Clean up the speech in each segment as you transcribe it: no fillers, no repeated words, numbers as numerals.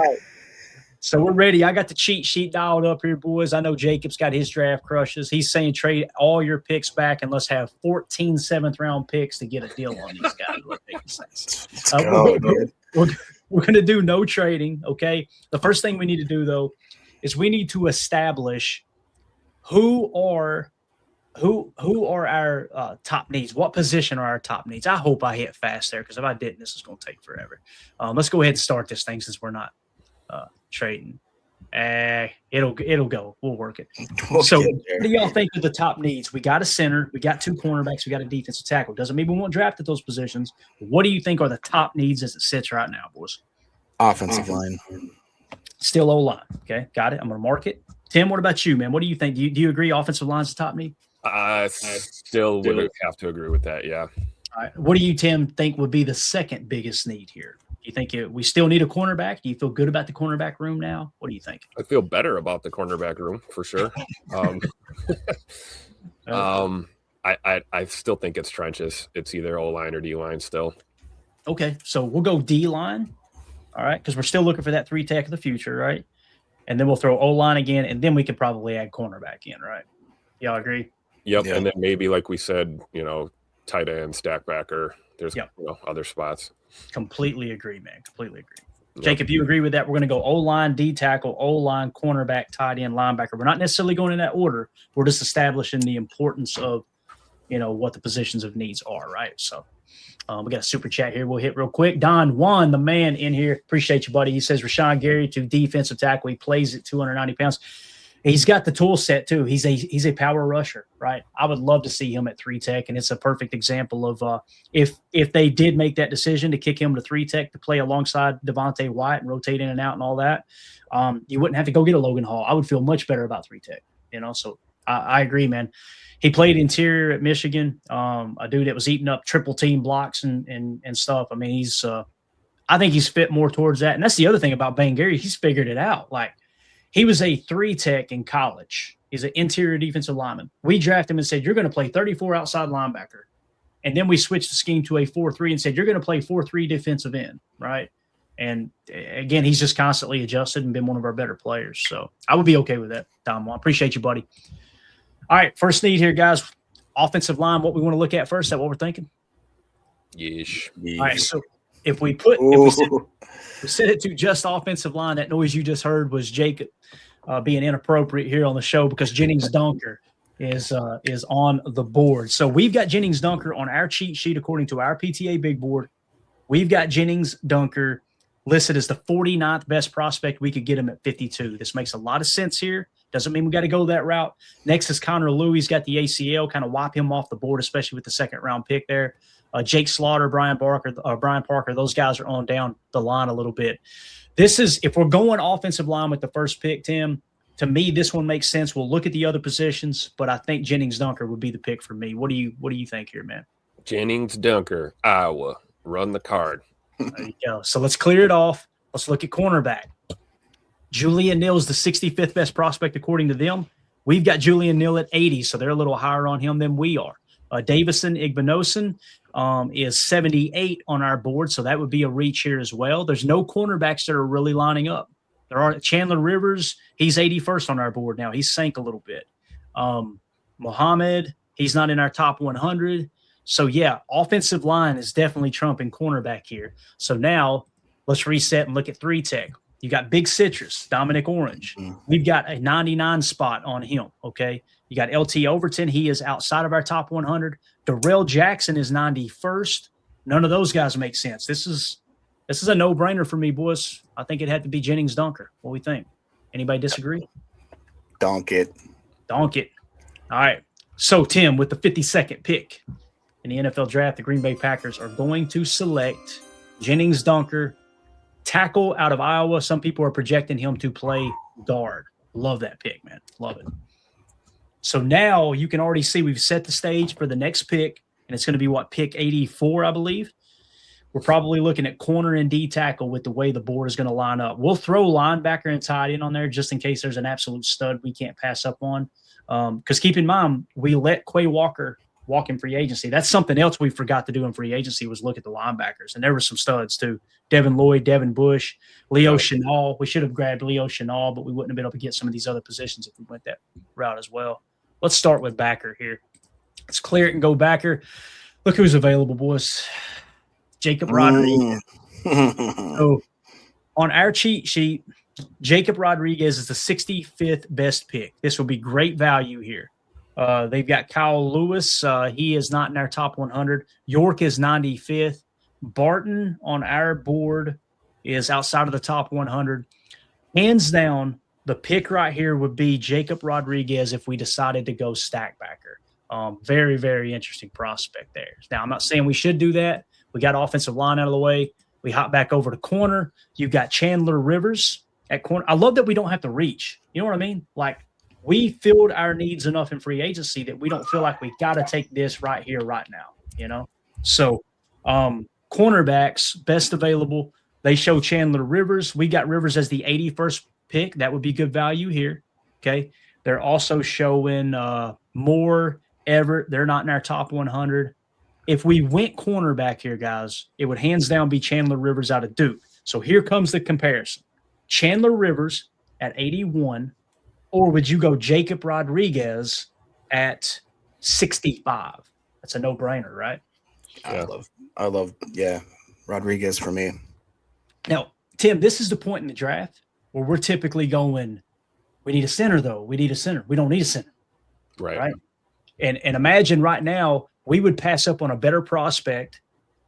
right. So we're ready. I got the cheat sheet dialed up here, boys. I know Jacob's got his draft crushes. He's saying trade all your picks back and let's have 14 seventh-round picks to get a deal on these guys. We're going to do no trading, okay? The first thing we need to do, though, is we need to establish who are our top needs. What position are our top needs? I hope I hit fast there because if I didn't, this is going to take forever. Let's go ahead and start this thing since we're not trading. It'll go. We'll work it. So what do y'all think of the top needs? We got a center. We got 2 cornerbacks. We got a defensive tackle. Doesn't mean we won't draft at those positions. What do you think are the top needs as it sits right now, boys? Offensive line. Still O-line. Okay, got it. I'm going to mark it. Tim, what about you, man? What do you think? Do you agree offensive line's the top need? I still would have to agree with that, yeah. All right. What do you, Tim, think would be the second biggest need here? Do you think we still need a cornerback? Do you feel good about the cornerback room now? What do you think? I feel better about the cornerback room for sure. I still think it's trenches. It's either O-line or D-line still. Okay, so we'll go D-line, all right, because we're still looking for that 3-tech of the future, right? And then we'll throw O-line again, and then we could probably add cornerback in, right? Y'all agree? Yep, and then maybe, like we said, tight end, stack backer. There's other spots. Completely agree, man. Completely agree. Yep. Jake, if you agree with that, we're going to go O-line, D-tackle, O-line, cornerback, tight end, linebacker. We're not necessarily going in that order. We're just establishing the importance of, what the positions of needs are, right? So we got a super chat here. We'll hit real quick. Don Juan, the man in here. Appreciate you, buddy. He says Rashawn Gary to defensive tackle. He plays at 290 pounds. He's got the tool set too. He's a power rusher, right? I would love to see him at 3-tech, and it's a perfect example of if they did make that decision to kick him to 3-tech to play alongside Devontae White and rotate in and out and all that, you wouldn't have to go get a Logan Hall. I would feel much better about 3-tech, So I agree, man. He played interior at Michigan, a dude that was eating up triple team blocks and stuff. I mean, I think he's fit more towards that. And that's the other thing about Bang Gary. He's figured it out. Like, he was a 3-tech in college. He's an interior defensive lineman. We drafted him and said, you're going to play 34 outside linebacker. And then we switched the scheme to a 4-3 and said, you're going to play 4-3 defensive end, right? And, again, he's just constantly adjusted and been one of our better players. So I would be okay with that, Dom. I appreciate you, buddy. All right, first need here, guys. Offensive line, what we want to look at first. Is that what we're thinking? Yeesh. All right, so if we set it to just offensive line, that noise you just heard was Jacob being inappropriate here on the show because Jennings Dunker is on the board. So we've got Jennings Dunker on our cheat sheet according to our PTA big board. We've got Jennings Dunker listed as the 49th best prospect. We could get him at 52. This makes a lot of sense here. Doesn't mean we got to go that route. Next is Connor Lew. He's got the ACL, kind of wipe him off the board, especially with the second-round pick there. Jake Slaughter, Brian Parker, those guys are on down the line a little bit. This is, if we're going offensive line with the first pick, Tim, to me, this one makes sense. We'll look at the other positions, but I think Jennings Dunker would be the pick for me. What do you think here, man? Jennings Dunker, Iowa. Run the card. There you go. So let's clear it off. Let's look at cornerback. Julian Neal's the 65th best prospect according to them. We've got Julian Neal at 80, so they're a little higher on him than we are. Davison Igbinosun is 78 on our board, so that would be a reach here as well. There's no cornerbacks that are really lining up. There are Chandler Rivers. He's 81st on our board now. He's sank a little bit. Muhammad, he's not in our top 100. So, yeah, offensive line is definitely trumping cornerback here. So now let's reset and look at 3-tech. You got Big Citrus, Dominic Orange. We've got a 99 spot on him, okay? You got LT Overton. He is outside of our top 100. Darrell Jackson is 91st. None of those guys make sense. This is a no-brainer for me, boys. I think it had to be Jennings Dunker. What do we think? Anybody disagree? Donk it. All right. So, Tim, with the 52nd pick in the NFL draft, the Green Bay Packers are going to select Jennings Dunker, tackle out of Iowa. Some people are projecting him to play guard. Love that pick, man. Love it. So now you can already see we've set the stage for the next pick, and it's going to be, pick 84, I believe. We're probably looking at corner and D tackle with the way the board is going to line up. We'll throw linebacker and tight end on there just in case there's an absolute stud we can't pass up on. Because keep in mind, we let Quay Walker walk-in free agency. That's something else we forgot to do in free agency was look at the linebackers. And there were some studs too. Devin Lloyd, Devin Bush, Leo Chenal. We should have grabbed Leo Chenal, but we wouldn't have been able to get some of these other positions if we went that route as well. Let's start with backer here. Let's clear it and go backer. Look who's available, boys. Jacob Rodriguez. So on our cheat sheet, Jacob Rodriguez is the 65th best pick. This will be great value here. They've got Kyle Lewis. He is not in our top 100. York is 95th. Barton on our board is outside of the top 100. Hands down, the pick right here would be Jacob Rodriguez if we decided to go stack backer. Very, very interesting prospect there. Now, I'm not saying we should do that. We got offensive line out of the way. We hop back over to corner. You've got Chandler Rivers at corner. I love that we don't have to reach. You know what I mean? Like, we filled our needs enough in free agency that we don't feel like we got to take this right here, right now, you know? So, cornerbacks, best available. They show Chandler Rivers. We got Rivers as the 81st pick. That would be good value here. Okay. They're also showing Moore, Everett. They're not in our top 100. If we went cornerback here, guys, it would hands down be Chandler Rivers out of Duke. So here comes the comparison. Chandler Rivers at 81, or would you go Jacob Rodriguez at 65? That's a no-brainer, right? I love, Rodriguez for me. Now, Tim, this is the point in the draft where we're typically going, we need a center, though. We need a center. We don't need a center. Right? And imagine right now we would pass up on a better prospect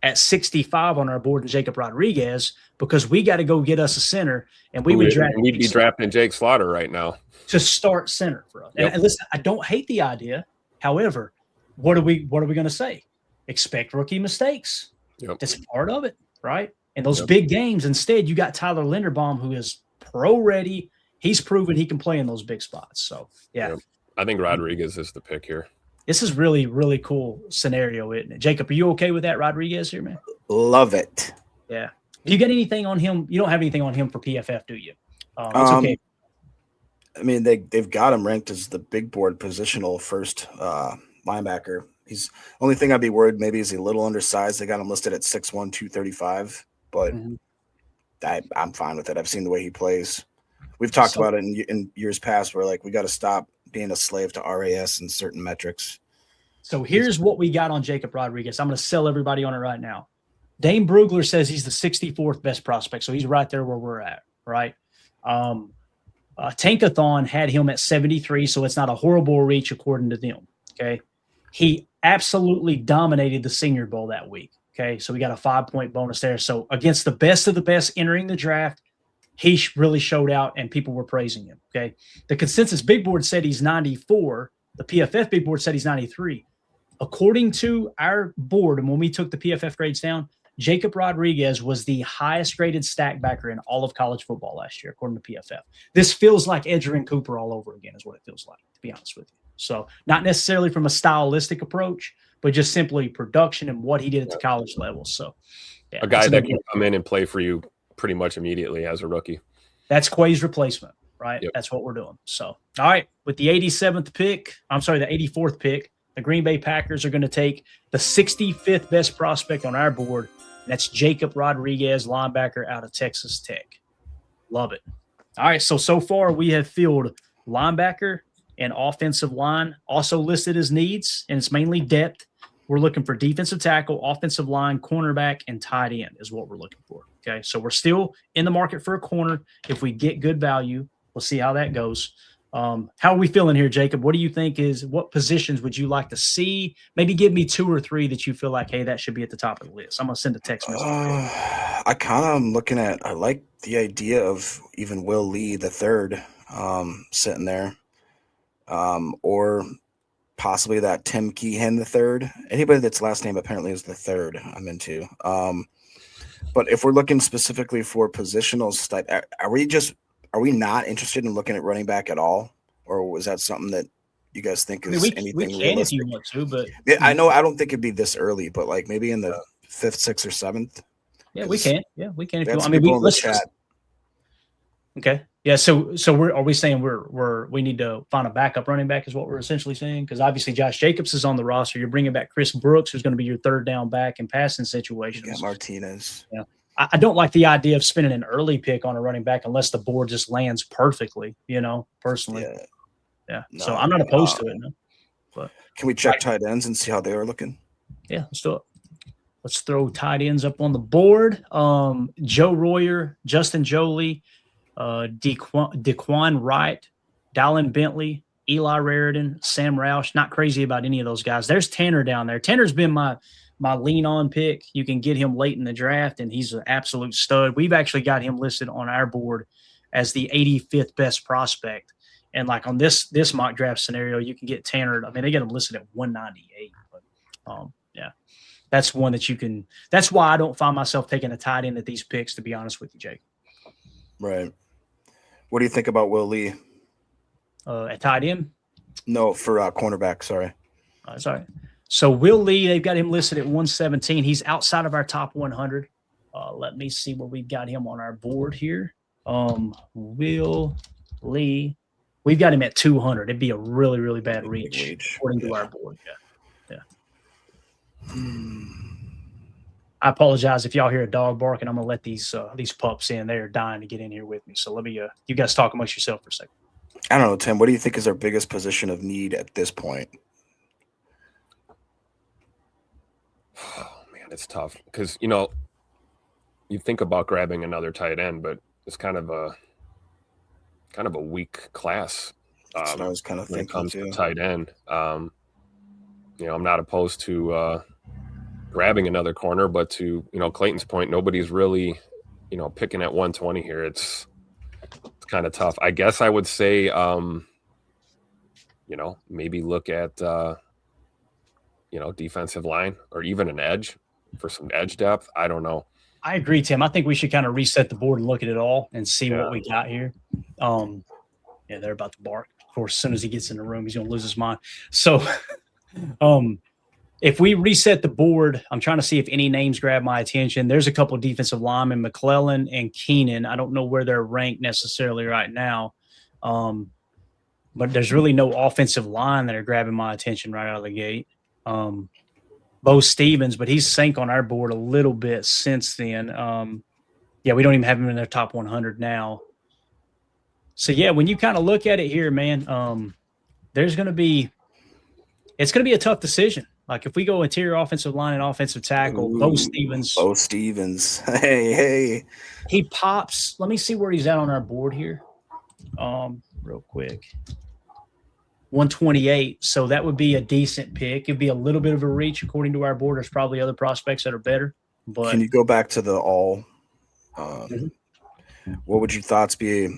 at 65 on our board than Jacob Rodriguez because we got to go get us a center, and we'd be drafting Jake Slaughter right now to start center for us. Yep. And listen, I don't hate the idea. However, what are we going to say? Expect rookie mistakes. Yep. That's part of it, right? And those big games, instead, you got Tyler Linderbaum, who is pro ready. He's proven he can play in those big spots. So, yeah. Yep. I think Rodriguez is the pick here. This is really, really cool scenario, isn't it? Jacob, are you okay with that Rodriguez here, man? Love it. Yeah. Do you get anything on him? You don't have anything on him for PFF, do you? It's okay. I mean, they've got him ranked as the big board positional first linebacker. He's only thing I'd be worried maybe is a little undersized. They got him listed at 6'1", 235, but I'm fine with it. I've seen the way he plays. We've talked about it in years past where, like, we got to stop being a slave to RAS and certain metrics. So here's what we got on Jacob Rodriguez. I'm going to sell everybody on it right now. Dane Brugler says he's the 64th best prospect, so he's right there where we're at, right? Tankathon had him at 73, so it's not a horrible reach according to them, okay? He absolutely dominated the Senior Bowl that week, okay? So we got a 5-point bonus there. So against the best of the best entering the draft, he really showed out, and people were praising him, okay? The consensus big board said he's 94. The PFF big board said he's 93. According to our board, and when we took the PFF grades down, Jacob Rodriguez was the highest graded stack backer in all of college football last year, according to PFF. This feels like Edgerrin Cooper all over again is what it feels like, to be honest with you. So not necessarily from a stylistic approach, but just simply production and what he did at the college level. So yeah, a guy that can come in and play for you pretty much immediately as a rookie. That's Quay's replacement, right? Yep. That's what we're doing. So, all right, with the 84th pick, the Green Bay Packers are going to take the 65th best prospect on our board. And that's Jacob Rodriguez, linebacker out of Texas Tech. Love it. All right, so far we have filled linebacker and offensive line, also listed as needs, and it's mainly depth. We're looking for defensive tackle, offensive line, cornerback, and tight end is what we're looking for. Okay, so we're still in the market for a corner. If we get good value, we'll see how that goes. How are we feeling here, Jacob? What do you think what positions would you like to see? Maybe give me 2 or 3 that you feel like, hey, that should be at the top of the list. I'm going to send a text message. I kind of am looking at – I like the idea of even Will Lee the third sitting there, or possibly that Tim Keehan the third. Anybody that's last name apparently is the third I'm into. But if we're looking specifically for positional stuff, are we not interested in looking at running back at all? Or was that something that you guys think is anything we can realistic? if you want to, but I know I don't think it'd be this early, but like maybe in the 5th, 6th, or 7th. Yeah, we can. Yeah, we can. If you want. I mean, let's chat. Okay. Yeah, so are we saying we need to find a backup running back is what we're essentially saying? Because obviously Josh Jacobs is on the roster. You're bringing back Chris Brooks, who's going to be your third down back in passing situations. You got Martinez. Yeah, I don't like the idea of spending an early pick on a running back unless the board just lands perfectly. Personally, yeah. No, so I'm not opposed to it. No. But can we check tight ends and see how they are looking? Yeah, let's do it. Let's throw tight ends up on the board. Joe Royer, Justin Jolie. Dequan Wright, Dallin Bentley, Eli Raridan, Sam Roush. Not crazy about any of those guys. There's Tanner down there. Tanner's been my lean on pick. You can get him late in the draft, and he's an absolute stud. We've actually got him listed on our board as the 85th best prospect. And like on this mock draft scenario, you can get Tanner. I mean, they get him listed at 198. But yeah, that's one that you can. That's why I don't find myself taking a tight end at these picks, to be honest with you, Jake. Right. What do you think about Will Lee? At tight end? No, for cornerback. Sorry. Sorry. So Will Lee, they've got him listed at 117. He's outside of our top 100. Let me see where we've got him on our board here. Will Lee, we've got him at 200. It'd be a really, really bad reach according to our board. Yeah. I apologize if y'all hear a dog barking. I'm gonna let these pups in. They're dying to get in here with me. So let me you guys talk amongst yourself for a second. I don't know, Tim. What do you think is our biggest position of need at this point? Oh man, it's tough because you think about grabbing another tight end, but it's kind of a weak class. That's what I was kind of when thinking it comes too. to tight end. I'm not opposed to grabbing another corner, but to Clayton's point, nobody's really picking at 120 here. It's kind of tough. I guess I would say maybe look at defensive line or even an edge for some edge depth. I don't know. I agree, Tim. I think we should kind of reset the board and look at it all and see what we got here. They're about to bark. Of course, as soon as he gets in the room, he's going to lose his mind. So if we reset the board, I'm trying to see if any names grab my attention. There's a couple of defensive linemen, McClellan and Keenan. I don't know where they're ranked necessarily right now, but there's really no offensive line that are grabbing my attention right out of the gate. Bo Stevens, but he's sank on our board a little bit since then. We don't even have him in their top 100 now. So, when you kind of look at it here, man, it's going to be a tough decision. Like if we go interior offensive line and offensive tackle, Bo Stevens. Hey. He pops. Let me see where he's at on our board here. Real quick. 128. So that would be a decent pick. It'd be a little bit of a reach according to our board. There's probably other prospects that are better. But can you go back to the all? What would your thoughts be?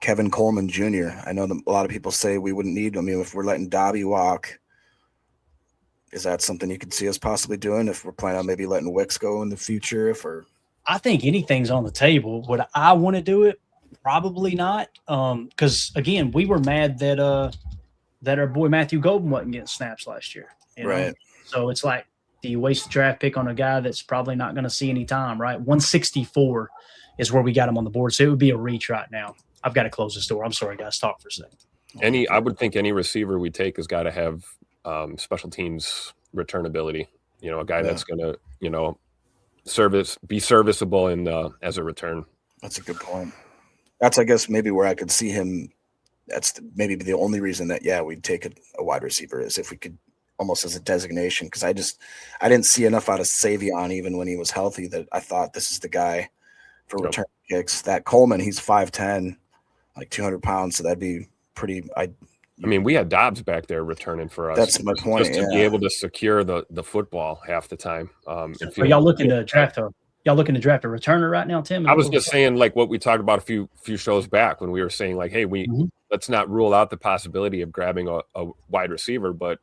Kevin Coleman Jr. I know a lot of people say we wouldn't need. I mean, if we're letting Dobby walk, is that something you could see us possibly doing? If we're planning on maybe letting Wicks go in the future, I think anything's on the table. Would I want to do it? Probably not. Because again, we were mad that our boy Matthew Golden wasn't getting snaps last year. Right. So it's like, do you waste a draft pick on a guy that's probably not going to see any time, right? 164 is where we got him on the board. So it would be a reach right now. I've got to close this door. I'm sorry, guys. Talk for a second. I would think any receiver we take has got to have special teams return ability. A guy that's going to, be serviceable in as a return. That's a good point. That's, I guess, maybe where I could see him. That's maybe the only reason that, we'd take a wide receiver is if we could almost as a designation. Because I didn't see enough out of Shavon even when he was healthy that I thought this is the guy for return kicks. That Coleman, he's 5'10", like 200 pounds. So that'd be pretty. I mean, we had Dobbs back there returning for us. That's my point. Just to be able to secure the football half the time. Are y'all looking to draft a returner right now, Tim? I was just saying, like what we talked about a few shows back when we were saying, like, hey, let's not rule out the possibility of grabbing a wide receiver, but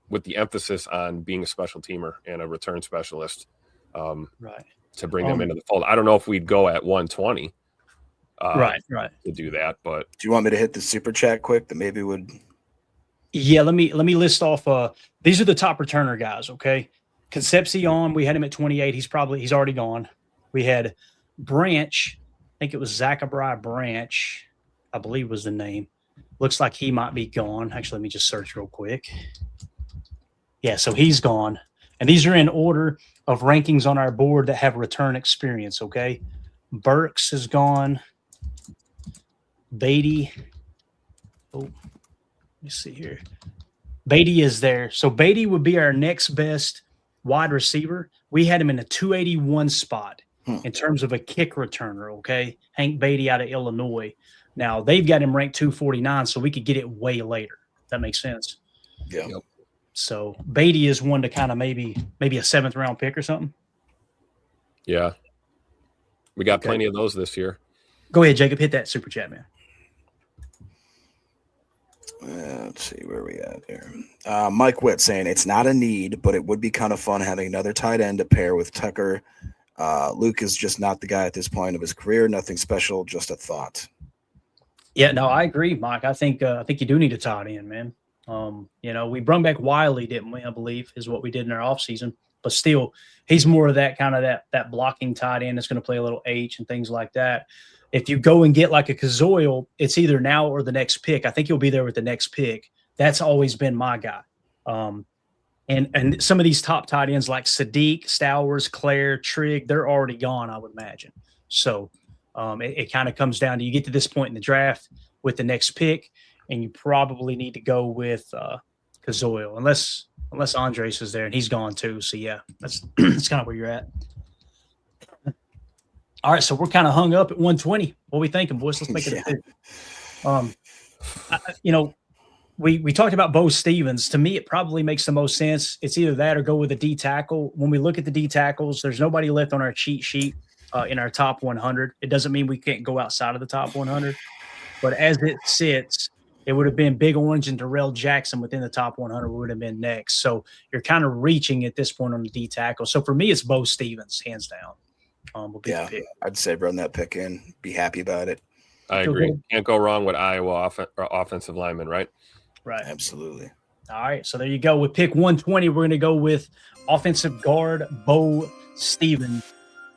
with the emphasis on being a special teamer and a return specialist, right, to bring them into the fold. I don't know if we'd go at 120. Right. To do that, but do you want me to hit the super chat quick that maybe would? Yeah, let me list off. These are the top returner guys. Okay, Concepcion, we had him at 28. He's already gone. We had Branch think it was Zachariah Branch, I believe was the name. Looks like he might be gone. Actually, let me just search real quick. Yeah, so he's gone. And these are in order of rankings on our board that have return experience, okay? Burks is gone. Beatty. Oh, let me see here. Beatty is there. So Beatty would be our next best wide receiver. We had him in a 281 spot in terms of a kick returner, okay? Hank Beatty out of Illinois. Now, they've got him ranked 249, so we could get it way later. That makes sense. Yeah. Yep. So Beatty is one to kind of maybe a seventh-round pick or something. Yeah. We got plenty of those this year. Go ahead, Jacob. Hit that super chat, man. Let's see where we at here. Mike Witt saying it's not a need, but it would be kind of fun having another tight end to pair with Tucker. Luke is just not the guy at this point of his career. Nothing special, just a thought. Yeah, no, I agree, Mike. I think you do need a tight end, man. We brought back Wiley, didn't we? I believe is what we did in our offseason. But still, he's more of that kind of that blocking tight end that's going to play a little H and things like that. If you go and get like a Kazoil, it's either now or the next pick. I think he'll be there with the next pick. That's always been my guy. And some of these top tight ends like Sadiq, Stowers, Claire, Trigg, they're already gone, I would imagine. So it kind of comes down to you get to this point in the draft with the next pick, and you probably need to go with Kazoil, unless Andres is there, and he's gone too. So, yeah, that's kind of where you're at. All right, so we're kind of hung up at 120. What are we thinking, boys? Let's make it a pick. We talked about Bo Stevens. To me, it probably makes the most sense. It's either that or go with a D tackle. When we look at the D tackles, there's nobody left on our cheat sheet in our top 100. It doesn't mean we can't go outside of the top 100. But as it sits, it would have been Big Orange and Darrell Jackson within the top 100 would have been next. So you're kind of reaching at this point on the D tackle. So for me, it's Bo Stevens, hands down. I'd say run that pick in. Be happy about it. I agree. Can't go wrong with Iowa offensive lineman, right? Right. Absolutely. All right. So there you go. With pick 120, we're going to go with offensive guard Bo Stevens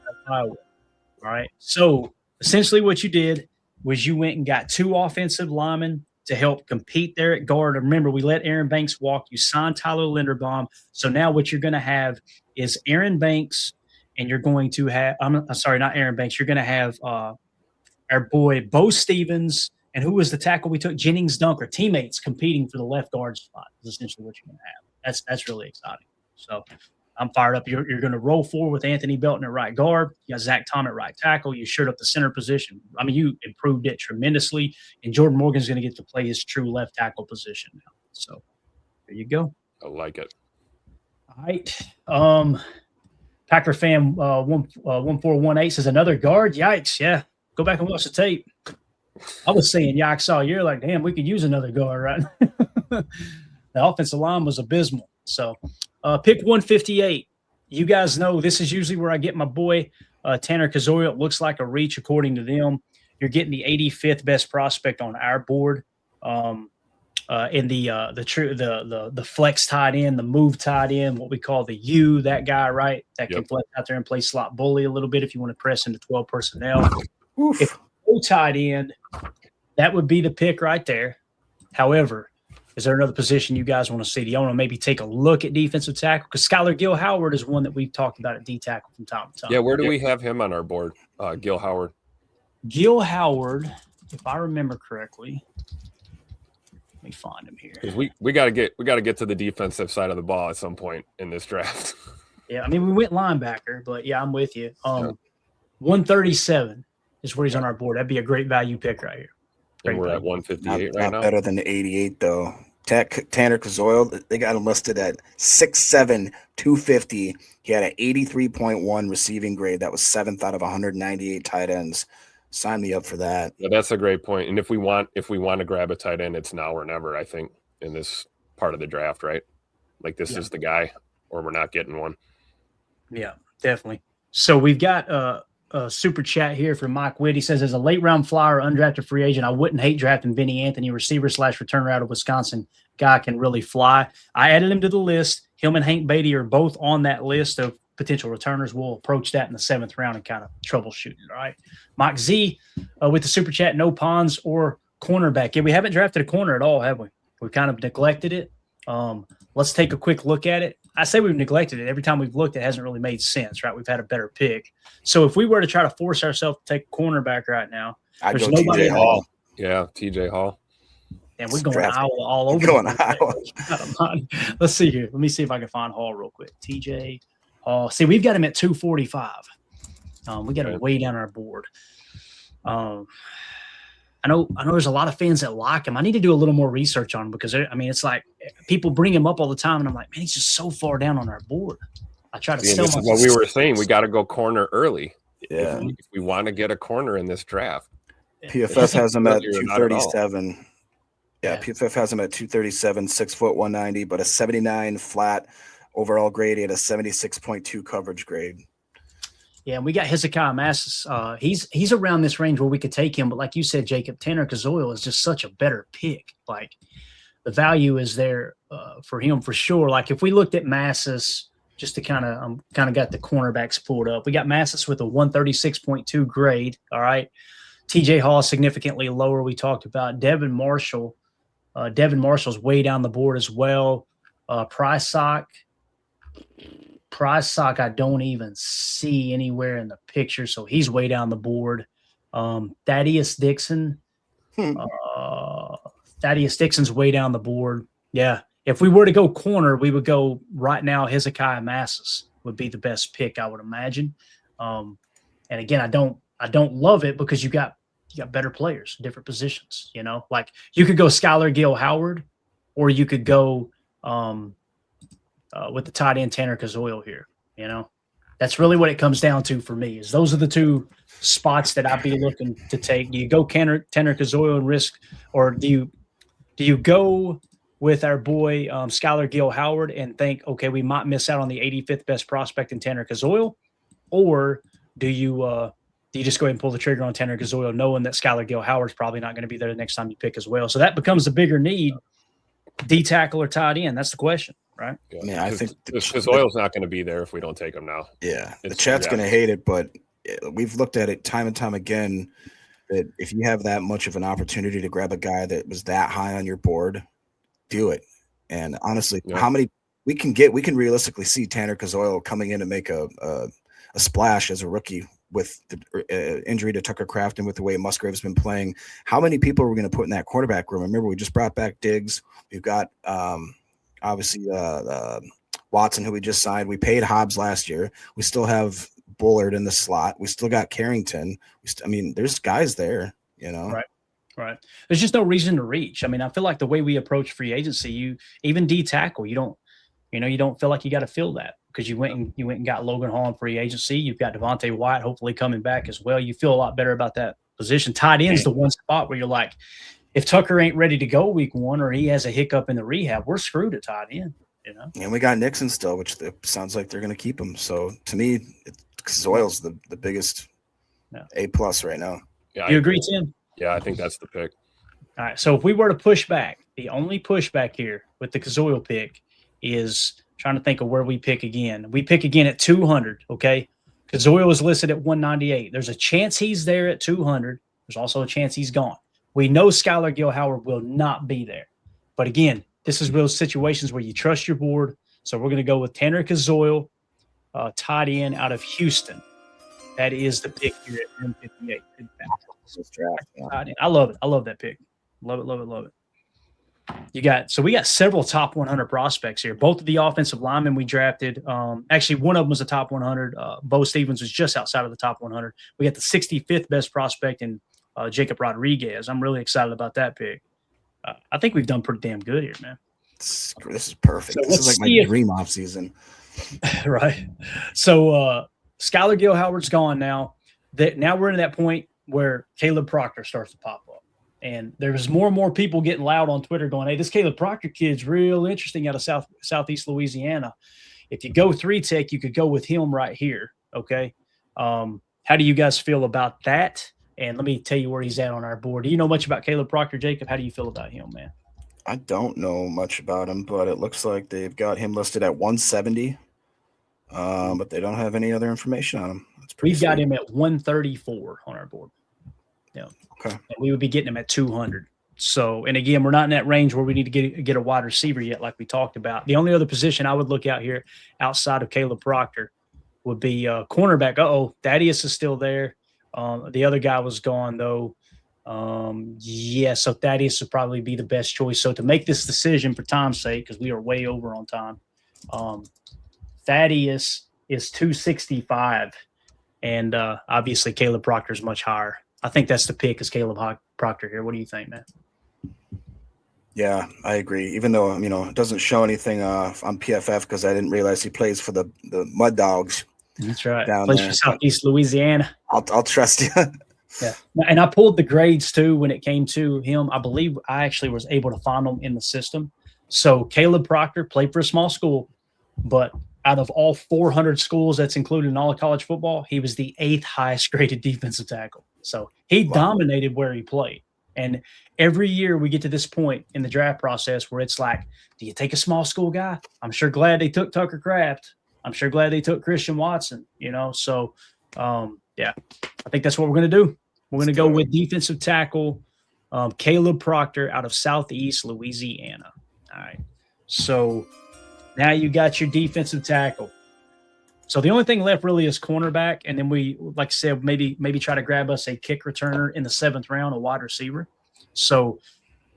of Iowa. All right. So essentially what you did was you went and got two offensive linemen to help compete there at guard. And remember, we let Aaron Banks walk. You signed Tyler Linderbaum. So now what you're going to have is Aaron Banks, and you're going to have – I'm sorry, not Aaron Banks. You're going to have our boy Bo Stevens, and who was the tackle we took? Jennings Dunker, teammates competing for the left guard spot is essentially what you're going to have. That's really exciting. So I'm fired up. You're going to roll forward with Anthony Belton at right guard. You got Zach Tom at right tackle. You shored up the center position. I mean, you improved it tremendously, and Jordan Morgan's going to get to play his true left tackle position now. So there you go. I like it. All right. Packer fan 1418 says another guard. Yikes. Yeah. Go back and watch the tape. I was saying yikes all year, like, damn, we could use another guard, right? The offensive line was abysmal. So pick 158. You guys know this is usually where I get my boy Tanner Kazoya. It looks like a reach according to them. You're getting the 85th best prospect on our board. In the flex tight end, the move tight end, what we call the U, that guy, right? That can flex out there and play slot bully a little bit if you want to press into 12 personnel. If no tight end, that would be the pick right there. However, is there another position you guys want to see? Do you want to maybe take a look at defensive tackle? Because Skylar Gill Howard is one that we've talked about at D tackle from time to time. Yeah, where do we have him on our board? Gill Howard. Gill Howard, if I remember correctly. Let me find him here. We got to get to the defensive side of the ball at some point in this draft. Yeah, I mean we went linebacker, but yeah, I'm with you. 137 is where he's on our board. That'd be a great value pick right here. And we're at 158 right now. Not better than the 88 though. Tanner Kazoil, they got him listed at 6'7", 250. He had an 83.1 receiving grade. That was 7th out of 198 tight ends. Sign me up for that. Yeah, that's a great point. And if we want to grab a tight end, it's now or never, I think, in this part of the draft, right? Like this is the guy, or we're not getting one. Yeah, definitely. So we've got a super chat here from Mike Witt. He says, as a late round flyer, undrafted free agent, I wouldn't hate drafting Vinny Anthony, receiver/returner out of Wisconsin. Guy can really fly. I added him to the list. Him and Hank Beatty are both on that list of potential returners. We'll approach that in the 7th round and kind of troubleshoot it. All right. Mike Z with the super chat, no Pons or cornerback. Yeah, we haven't drafted a corner at all, have we? We kind of neglected it. Let's take a quick look at it. I say we've neglected it. Every time we've looked, it hasn't really made sense, right? We've had a better pick. So if we were to try to force ourselves to take a cornerback right now, I'd there's go nobody TJ Hall. Yeah, TJ Hall. And we're going Iowa all over. Going Iowa. Let's see here. Let me see if I can find Hall real quick. TJ Hall. See, we've got him at 245. We got him way down our board. I know there's a lot of fans that like him. I need to do a little more research on him because, I mean, it's like people bring him up all the time, and I'm like, man, he's just so far down on our board. I try to sell this is what we were saying. We got to go corner early. Yeah. If we want to get a corner in this draft. PFF has him at 237. Yeah, PFF has him at 237, 6 foot 190, but a 79 flat overall grade and a 76.2 coverage grade. Yeah, and we got Hezekiah Massis. He's around this range where we could take him, but like you said, Jacob, Tanner Kazoil is just such a better pick. Like the value is there for him for sure. Like if we looked at Massis, just to kind of got the cornerbacks pulled up. We got Massis with a 136.2 grade. All right. TJ Hall significantly lower. We talked about Devin Marshall. Devin Marshall's way down the board as well. Price Sock, I don't even see anywhere in the picture, so he's way down the board. Thaddeus Dixon's way down the board. Yeah, if we were to go corner, we would go right now. Hezekiah Massis would be the best pick, I would imagine. And again, I don't love it because you got better players, different positions. You know, like you could go Skylar Gill Howard, or you could go with the tight end Tanner Kazoil here. You know, that's really what it comes down to for me. Is those are the two spots that I'd be looking to take. Do you go Tanner Kazoil and risk, or do you go with our boy Skylar Gill Howard and think, okay, we might miss out on the 85th best prospect in Tanner Kazoil, or do you just go ahead and pull the trigger on Tanner Kazoil, knowing that Skylar Gill Howard's probably not going to be there the next time you pick as well? So that becomes the bigger need, D tackle or tight end. That's the question, right? Yeah, I mean, I think Kazoil's not going to be there if we don't take him now. Yeah, the chat's going to hate it, but we've looked at it time and time again that if you have that much of an opportunity to grab a guy that was that high on your board, do it. And honestly, how many we can realistically see Tanner Kazoil coming in and make a splash as a rookie with the injury to Tucker Kraft and with the way Musgrave's been playing. How many people are we going to put in that quarterback room? Remember, we just brought back Diggs. We've got obviously Watson, who we just signed. We paid Hobbs last year. We still have Bullard in the slot. We still got Carrington. I mean, there's guys there, you know. Right. There's just no reason to reach. I mean, I feel like the way we approach free agency, you even D tackle, you don't feel like you got to fill that because you went and got Logan Hall in free agency. You've got Devontae White hopefully coming back as well. You feel a lot better about that position. Tight end's the one spot where you're like, if Tucker ain't ready to go week 1 or he has a hiccup in the rehab, we're screwed at tight end. You know. And we got Nixon still, which sounds like they're going to keep him. So to me, Zoil's the biggest A+ right now. Yeah, you agree, Tim? Yeah, I think that's the pick. All right. So if we were to push back, the only pushback here with the Kazoil pick is trying to think of where we pick again. We pick again at 200. Okay. Kazoil is listed at 198. There's a chance he's there at 200. There's also a chance he's gone. We know Skylar Gill Howard will not be there. But again, this is those situations where you trust your board. So we're going to go with Tanner Kazoil, tight end out of Houston. That is the pick here at 158. I love it. I love that pick. Love it. We got several top 100 prospects here. Both of the offensive linemen we drafted. Actually, one of them was a top 100. Bo Stevens was just outside of the top 100. We got the 65th best prospect in Jacob Rodriguez. I'm really excited about that pick. I think we've done pretty damn good here, man. This is perfect. So this is like my dream offseason. Right. So Skylar Gill Howard's gone now. Now we're in that point where Caleb Proctor starts to pop up. And there's more and more people getting loud on Twitter going, hey, this Caleb Proctor kid's real interesting out of Southeast Louisiana. If you go 3-tech, you could go with him right here, okay? How do you guys feel about that? And let me tell you where he's at on our board. Do you know much about Caleb Proctor, Jacob? How do you feel about him, man? I don't know much about him, but it looks like they've got him listed at 170. but they don't have any other information on him. That's pretty We've got sweet. him at 134 on our board. Yeah. Okay. And we would be getting him at 200. So, and again, we're not in that range where we need to get a wide receiver yet, like we talked about. The only other position I would look out here outside of Caleb Proctor would be cornerback. Thaddeus is still there. The other guy was gone, though. So Thaddeus would probably be the best choice. So to make this decision for time's sake, because we are way over on time, Thaddeus is 265, and obviously Caleb Proctor is much higher. I think that's the pick is Caleb Proctor here. What do you think, man? Yeah, I agree. Even though, it doesn't show anything on PFF because I didn't realize he plays for the Mud Dogs. That's right. Down Plays there. for Southeast Louisiana. I'll trust you. Yeah. And I pulled the grades too when it came to him. I believe I actually was able to find them in the system. So Caleb Proctor played for a small school, but out of all 400 schools that's included in all of college football, he was the 8th highest graded defensive tackle. So he dominated where he played. And every year we get to this point in the draft process where it's like, do you take a small school guy? I'm sure glad they took Tucker Kraft. I'm sure glad they took Christian Watson, So, I think that's what we're going to do. We're going to go with defensive tackle Caleb Proctor out of Southeast Louisiana. All right. So now you got your defensive tackle. So the only thing left really is cornerback, and then we, like I said, maybe try to grab us a kick returner in the 7th round, a wide receiver. So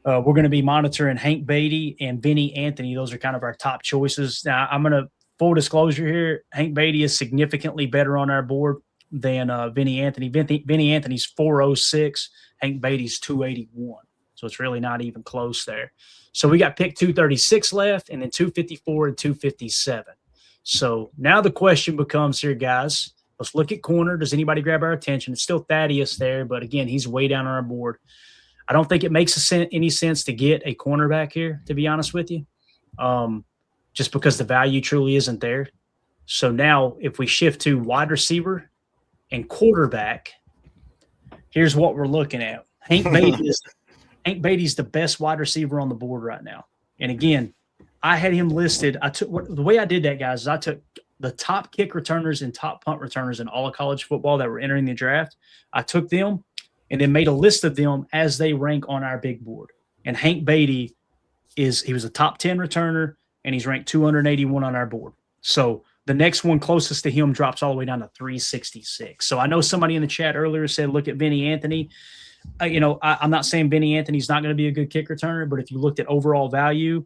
we're going to be monitoring Hank Beatty and Vinny Anthony. Those are kind of our top choices. Now, I'm going to full disclosure here. Hank Beatty is significantly better on our board than Vinny Anthony. Vinny Anthony's 406. Hank Beatty's 281. So it's really not even close there. So we got pick 236 left, and then 254 and 257. So now the question becomes here, guys. Let's look at corner. Does anybody grab our attention? It's still Thaddeus there, but again, he's way down on our board. I don't think it makes any sense to get a cornerback here, to be honest with you, just because the value truly isn't there. So now if we shift to wide receiver and quarterback, here's what we're looking at. Hank Beatty's the best wide receiver on the board right now. And again, I had him listed. The way I did that, guys, is I took the top kick returners and top punt returners in all of college football that were entering the draft. I took them and then made a list of them as they rank on our big board. And Hank Beatty he was a top 10 returner, and he's ranked 281 on our board. So the next one closest to him drops all the way down to 366. So I know somebody in the chat earlier said, look at Vinny Anthony. I'm not saying Vinny Anthony's not going to be a good kick returner, but if you looked at overall value,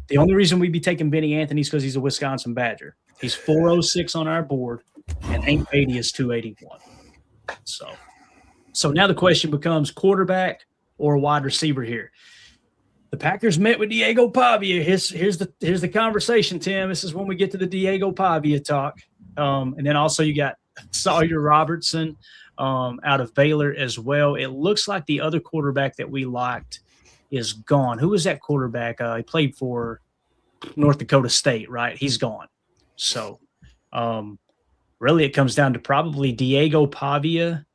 the only reason we'd be taking Vinny Anthony is because he's a Wisconsin Badger. He's 406 on our board, and Hank Beatty is 281. So now the question becomes quarterback or wide receiver here. The Packers met with Diego Pavia. Here's the conversation, Tim. This is when we get to the Diego Pavia talk. And then also you got Sawyer Robertson out of Baylor as well. It looks like the other quarterback that we liked is gone. Who was that quarterback? He played for North Dakota State, right? He's gone. So really it comes down to probably Diego Pavia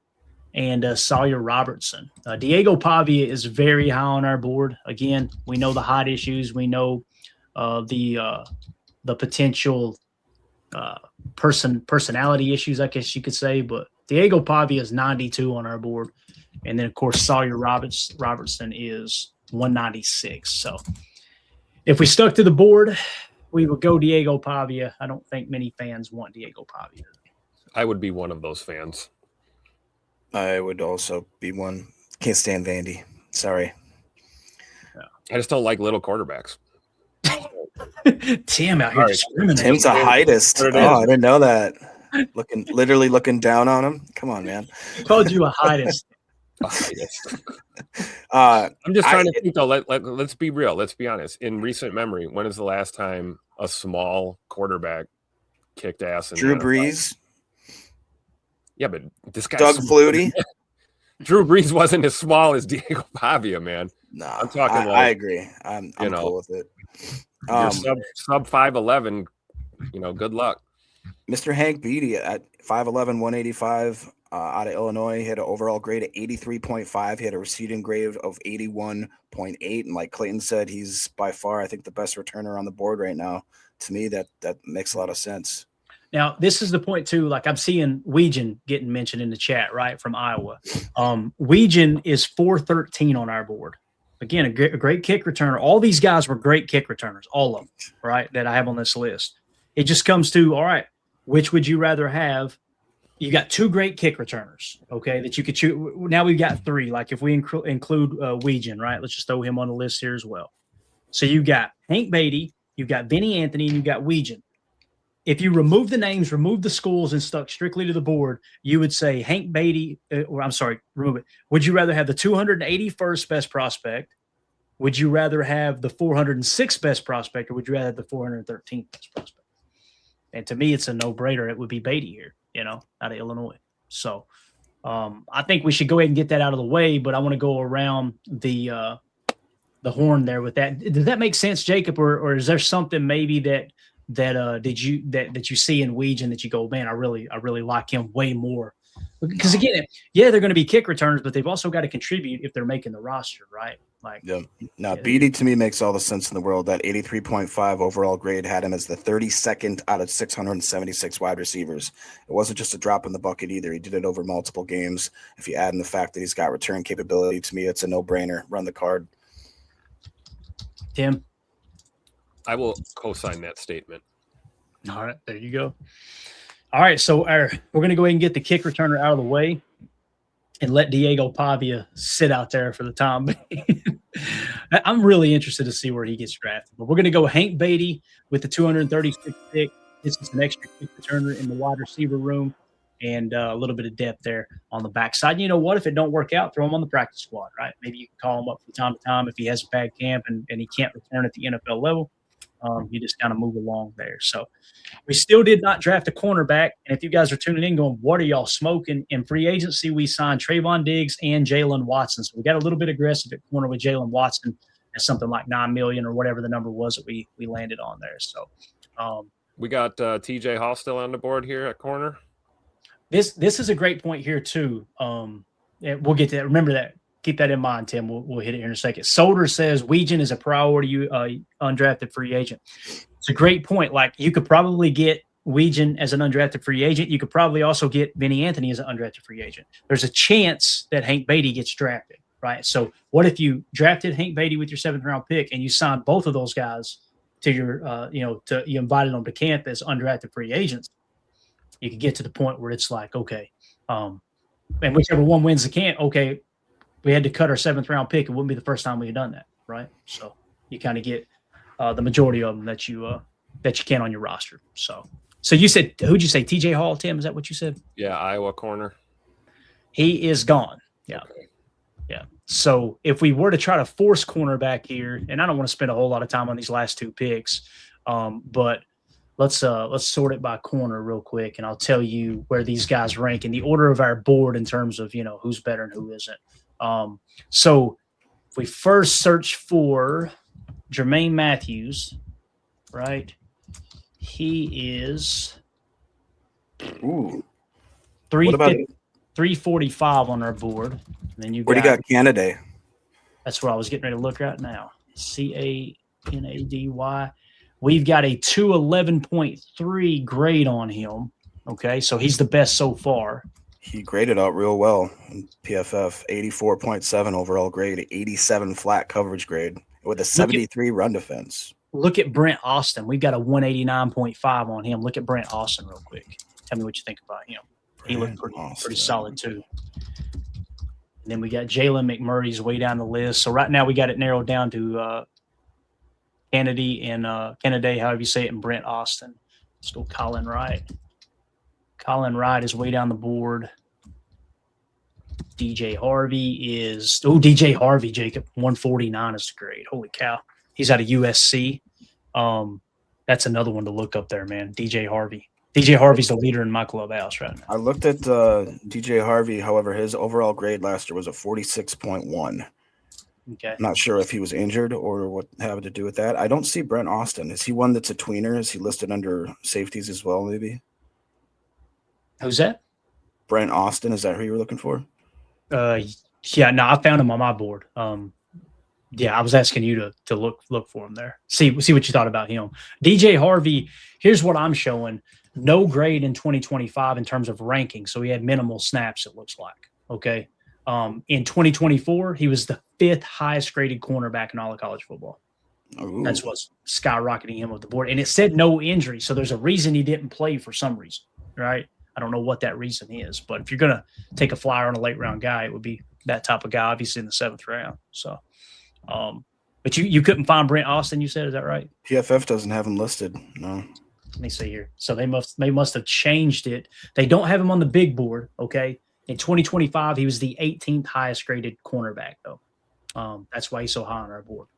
and Sawyer Robertson. Diego Pavia is very high on our board. Again, we know the hot issues. We know the potential personality issues, I guess you could say. But Diego Pavia is 92 on our board. And then, of course, Sawyer Robertson is 196. So if we stuck to the board, we would go Diego Pavia. I don't think many fans want Diego Pavia. I would be one of those fans. I would also be one. Can't stand Vandy. Sorry. Yeah. I just don't like little quarterbacks. Tim out here discriminating. Tim's a heightist. Oh, I didn't know that. Literally looking down on him. Come on, man. I called you a heightist. I'm just trying to think, though. Let's be real. Let's be honest. In recent memory, when is the last time a small quarterback kicked ass? Drew Brees. Yeah, but this guy, Doug Flutie. Drew Brees wasn't as small as Diego Pavia, man. No, I'm talking. I agree. I'm cool with it. You're sub 5'11". Good luck. Mr. Hank Beatty at 5'11", 185 out of Illinois. He had an overall grade of 83.5. He had a receiving grade of 81.8. And like Clayton said, he's by far, I think, the best returner on the board right now. To me, that makes a lot of sense. Now, this is the point too. Like I'm seeing Weegan getting mentioned in the chat, right, from Iowa. Weegan is 413 on our board. Again, a great kick returner. All these guys were great kick returners, all of them, right, that I have on this list. It just comes to, all right, which would you rather have? You got 2 great kick returners, okay, that you could choose. Now we've got 3. Like if we include Weegan, right? Let's just throw him on the list here as well. So you got Hank Beatty, you've got Vinny Anthony, and you've got Weegan. If you remove the names, remove the schools, and stuck strictly to the board, you would say Hank Beatty, remove it. Would you rather have the 281st best prospect? Would you rather have the 406th best prospect, or would you rather have the 413th best prospect? And to me, it's a no-brainer. It would be Beatty here, out of Illinois. So I think we should go ahead and get that out of the way, but I want to go around the horn there with that. Does that make sense, Jacob, or is there something maybe that you see in Weegan that you go, man, I really like him way more? Because again, they're going to be kick returners, but they've also got to contribute if they're making the roster, right? Like, yeah. Now, Beatty to me makes all the sense in the world. That 83.5 overall grade had him as the 32nd out of 676 wide receivers. It wasn't just a drop in the bucket either. He did it over multiple games. If you add in the fact that he's got return capability, to me, it's a no-brainer. Run the card. Tim? I will co-sign that statement. All right, there you go. All right, so we're going to go ahead and get the kick returner out of the way and let Diego Pavia sit out there for the time being. I'm really interested to see where he gets drafted. But we're going to go Hank Beatty with the 236th pick. This is an extra kick returner in the wide receiver room and a little bit of depth there on the backside. You know what? If it don't work out, throw him on the practice squad, right? Maybe you can call him up from time to time if he has a bad camp and he can't return at the NFL level. You just kind of move along there. So we still did not draft a cornerback. And if you guys are tuning in going, what are y'all smoking? In free agency, we signed Trayvon Diggs and Jalen Watson. So we got a little bit aggressive at corner with Jalen Watson at something like $9 million or whatever the number was that we landed on there. So we got TJ Hall still on the board here at corner. This is a great point here too. We'll get to that. Remember that. Keep that in mind, Tim. We'll hit it here in a second. Solder says Weegan is a priority undrafted free agent. It's a great point. Like you could probably get Weegan as an undrafted free agent. You could probably also get Vinny Anthony as an undrafted free agent. There's a chance that Hank Beatty gets drafted, right? So what if you drafted Hank Beatty with your 7th round pick and you signed both of those guys to your, you invited them to camp as undrafted free agents? You could get to the point where it's like, okay, and whichever one wins the camp, okay, we had to cut our 7th round pick. It wouldn't be the first time we had done that, right? So you kind of get the majority of them that you can on your roster. So you said, who'd you say? TJ Hall, Tim? Is that what you said? Yeah, Iowa corner. He is gone. Yeah. Okay. Yeah. So if we were to try to force cornerback here, and I don't want to spend a whole lot of time on these last 2 picks, but let's sort it by corner real quick, and I'll tell you where these guys rank in the order of our board in terms of, who's better and who isn't. So if we first search for Jermaine Matthews, right? He is 345 on our board. And then Where do you got Canada? That's what I was getting ready to look at now. Canady. We've got a 211.3 grade on him. Okay, so he's the best so far. He graded out real well in PFF, 84.7 overall grade, 87 flat coverage grade with a 73 run defense. Look at Brent Austin. We've got a 189.5 on him. Look at Brent Austin real quick. Tell me what you think about him. He looked pretty solid too. And then we got Jalen McMurray's way down the list. So right now we got it narrowed down to Kennedy and Kennedy, however you say it, and Brent Austin. Let's go Colin Wright. Colin Wright is way down the board. DJ Harvey, Jacob. 149 is the grade. Holy cow. He's out of USC. That's another one to look up there, man. DJ Harvey. DJ Harvey's the leader in my clubhouse right now. I looked at DJ Harvey. However, his overall grade last year was a 46.1. Okay. Not sure if he was injured or what had to do with that. I don't see Brent Austin. Is he one that's a tweener? Is he listed under safeties as well, maybe? Who's that? Brent Austin. Is that who you were looking for? Yeah, no, I found him on my board. Yeah, I was asking you to look for him there. See what you thought about him. DJ Harvey, here's what I'm showing. No grade in 2025 in terms of ranking. So he had minimal snaps, it looks like. Okay. In 2024, he was the 5th highest graded cornerback in all of college football. Ooh. That's what's skyrocketing him up the board. And it said no injury. So there's a reason he didn't play for some reason, right? I don't know what that reason is. But if you're going to take a flyer on a late round guy, it would be that type of guy, obviously in the 7th round. So, but you couldn't find Brent Austin, you said, is that right? PFF doesn't have him listed. No. Let me see here. So they must have changed it. They don't have him on the big board, okay? In 2025, he was the 18th highest graded cornerback, though. That's why he's so high on our board.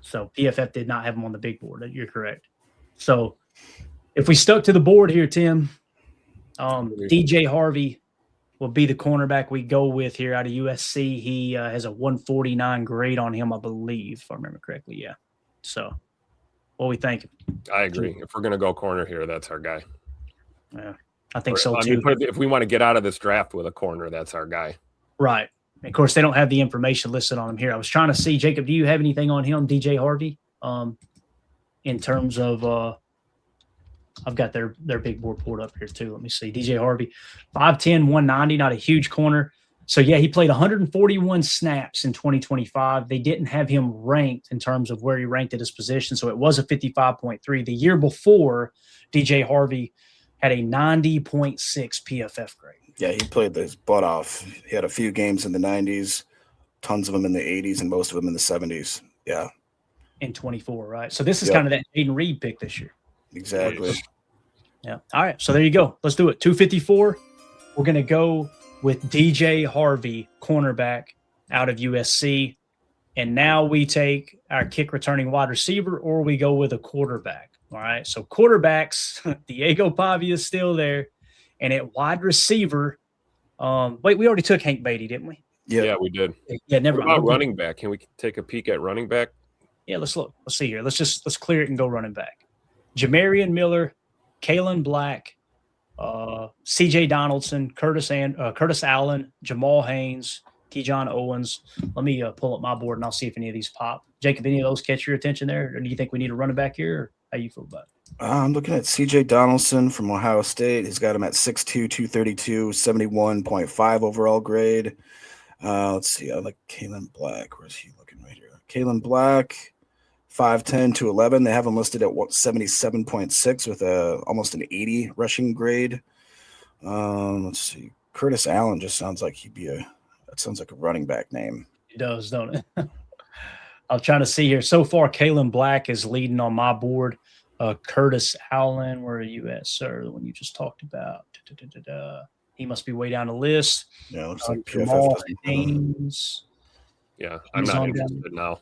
So PFF did not have him on the big board. You're correct. So if we stuck to the board here, Tim, DJ Harvey will be the cornerback we go with here out of USC. He has a 149 grade on him, I believe, if I remember correctly. Yeah. So what are we thinking? I agree. If we're going to go corner here, that's our guy. Yeah, I think so too. If we want to get out of this draft with a corner, that's our guy. Right. And of course, they don't have the information listed on him here. I was trying to see, Jacob, do you have anything on him, DJ Harvey, in terms of I've got their big board pulled up here too. Let me see. DJ Harvey, 5'10", 190, not a huge corner. So, yeah, he played 141 snaps in 2025. They didn't have him ranked in terms of where he ranked at his position, so it was a 55.3. The year before, DJ Harvey had a 90.6 PFF grade. Yeah, he played his butt off. He had a few games in the 90s, tons of them in the 80s, and most of them in the 70s. Yeah. In 24, right? So this is kind of that Jaden Reed pick this year. Exactly. Yeah. All right. So there you go. Let's do it. 254. We're going to go with DJ Harvey, cornerback out of USC. And now we take our kick returning wide receiver, or we go with a quarterback. All right. So quarterbacks, Diego Pavia is still there. And at wide receiver, wait, we already took Hank Beatty, didn't we? Yeah, we did. Yeah, never mind. About running back? Can we take a peek at running back? Yeah, let's look. Let's see here. Let's clear it and go running back. Jamarian Miller, Kalen Black, C.J. Donaldson, Curtis Allen, Jamal Haynes, Keyshawn Owens. Let me pull up my board and I'll see if any of these pop. Jacob, any of those catch your attention there? Or do you think we need a running back here? Or how you feel about it? I'm looking at C.J. Donaldson from Ohio State. He's got him at 6'2", 232, 71.5 overall grade. Let's see. I like Kalen Black. Where's he looking right here? Kalen Black, 5'10", 211. They have him listed at 77.6 with almost an 80 rushing grade. Let's see. Curtis Allen just sounds like that sounds like a running back name. It does, don't it? I'm trying to see here. So far, Kalen Black is leading on my board. Curtis Allen, where are you at, sir? The one you just talked about. He must be way down the list. Yeah, looks like Jamal Haynes. Yeah, I'm not interested now.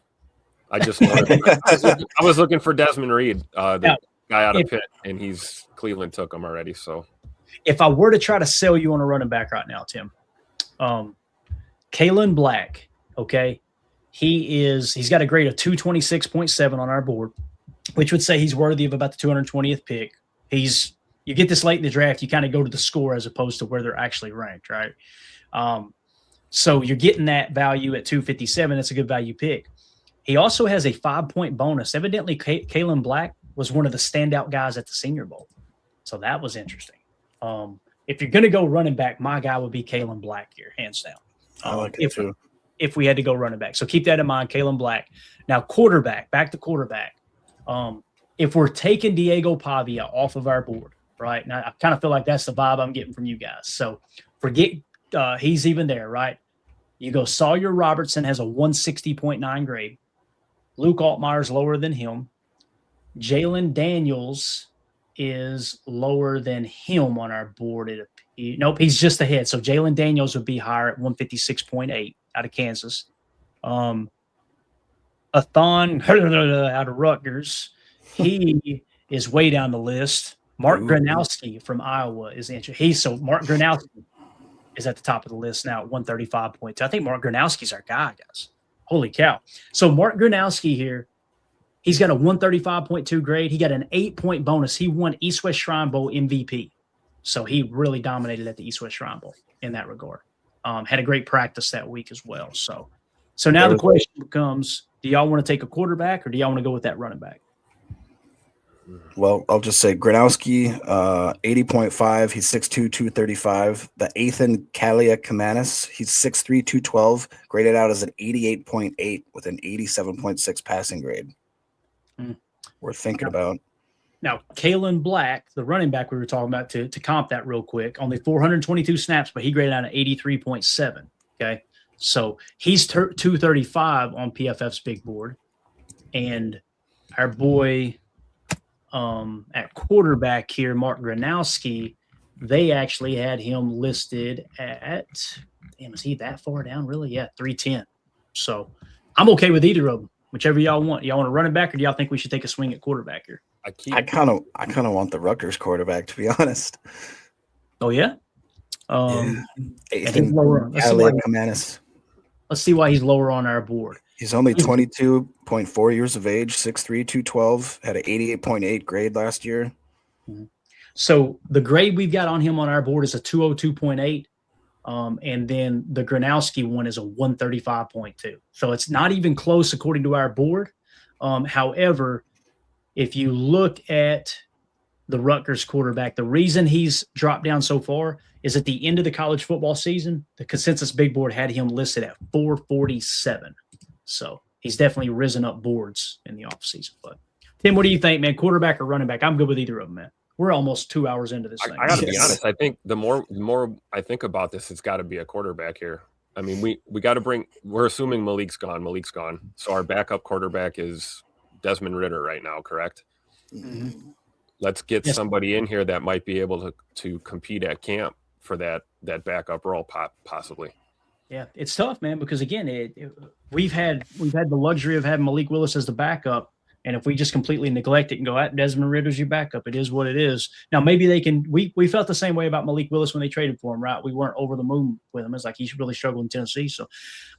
I just I was looking for Desmond Reed, the guy out of Pitt, and Cleveland took him already. So if I were to try to sell you on a running back right now, Tim, Kalen Black, okay, he's got a grade of 226.7 on our board, which would say he's worthy of about the 220th pick. You get this late in the draft, you kind of go to the score as opposed to where they're actually ranked, right? So you're getting that value at 257. That's a good value pick. He also has a 5-point bonus. Evidently, Kalen Black was one of the standout guys at the Senior Bowl. So that was interesting. If you're going to go running back, my guy would be Kalen Black here, hands down. I like it too. If we had to go running back. So keep that in mind, Kalen Black. Now, back to quarterback. If we're taking Diego Pavia off of our board, right? Now, I kind of feel like that's the vibe I'm getting from you guys. So forget he's even there, right? You go Sawyer Robertson has a 160.9 grade. Luke Altmaier's lower than him. Jalen Daniels is lower than him on our board. Nope, he's just ahead. So Jalen Daniels would be higher at 156.8 out of Kansas. Athon out of Rutgers, he is way down the list. Mark Gronowski from Iowa is interesting. Mark Gronowski is at the top of the list now at 135.2. I think Mark Gronowski's our guy, guys. Holy cow. So Mark Gronowski here, he's got a 135.2 grade. He got an 8-point bonus. He won East West Shrine Bowl MVP. So he really dominated at the East West Shrine Bowl in that regard. Had a great practice that week as well. So So now the question becomes, do y'all want to take a quarterback or do y'all want to go with that running back? Well, I'll just say Gronowski, 80.5. He's 6'2", 235. The Ethan Kalia-Kamanis, he's 6'3", 212, graded out as an 88.8 with an 87.6 passing grade. Worth thinking about. Now, Kalen Black, the running back we were talking about, to comp that real quick, only 422 snaps, but he graded out an 83.7. Okay. So he's 235 on PFF's big board. And our boy at quarterback here, Mark Gronowski, they actually had him listed at, damn, is he that far down? Really? Yeah, 310. So I'm okay with either of them, whichever y'all want. Y'all want to run it back, or do y'all think we should take a swing at quarterback here? I kind of want the Rutgers quarterback, to be honest. Oh yeah. Ethan Kalia-Kamanis. Let's see why he's lower on our board. He's only 22.4 years of age, 6'3", 212, had an 88.8 grade last year. So the grade we've got on him on our board is a 202.8. And then the Gronowski one is a 135.2. So it's not even close according to our board. However, if you look at the Rutgers quarterback, the reason he's dropped down so far is at the end of the college football season, the consensus big board had him listed at 447. So he's definitely risen up boards in the offseason. But Tim, what do you think, man? Quarterback or running back? I'm good with either of them, man. We're almost 2 hours into this thing. I got to be honest. I think the more I think about this, it's got to be a quarterback here. I mean, we got to bring. We're assuming Malik's gone. So our backup quarterback is Desmond Ridder right now, correct? Mm-hmm. Let's get somebody in here that might be able to compete at camp for that backup role, possibly. Yeah, it's tough, man, because again, we've had the luxury of having Malik Willis as the backup, and if we just completely neglect it and go, Desmond Ridder's your backup, it is what it is. Now, maybe they can. We felt the same way about Malik Willis when they traded for him, right? We weren't over the moon with him. It's like he's really struggled in Tennessee. So,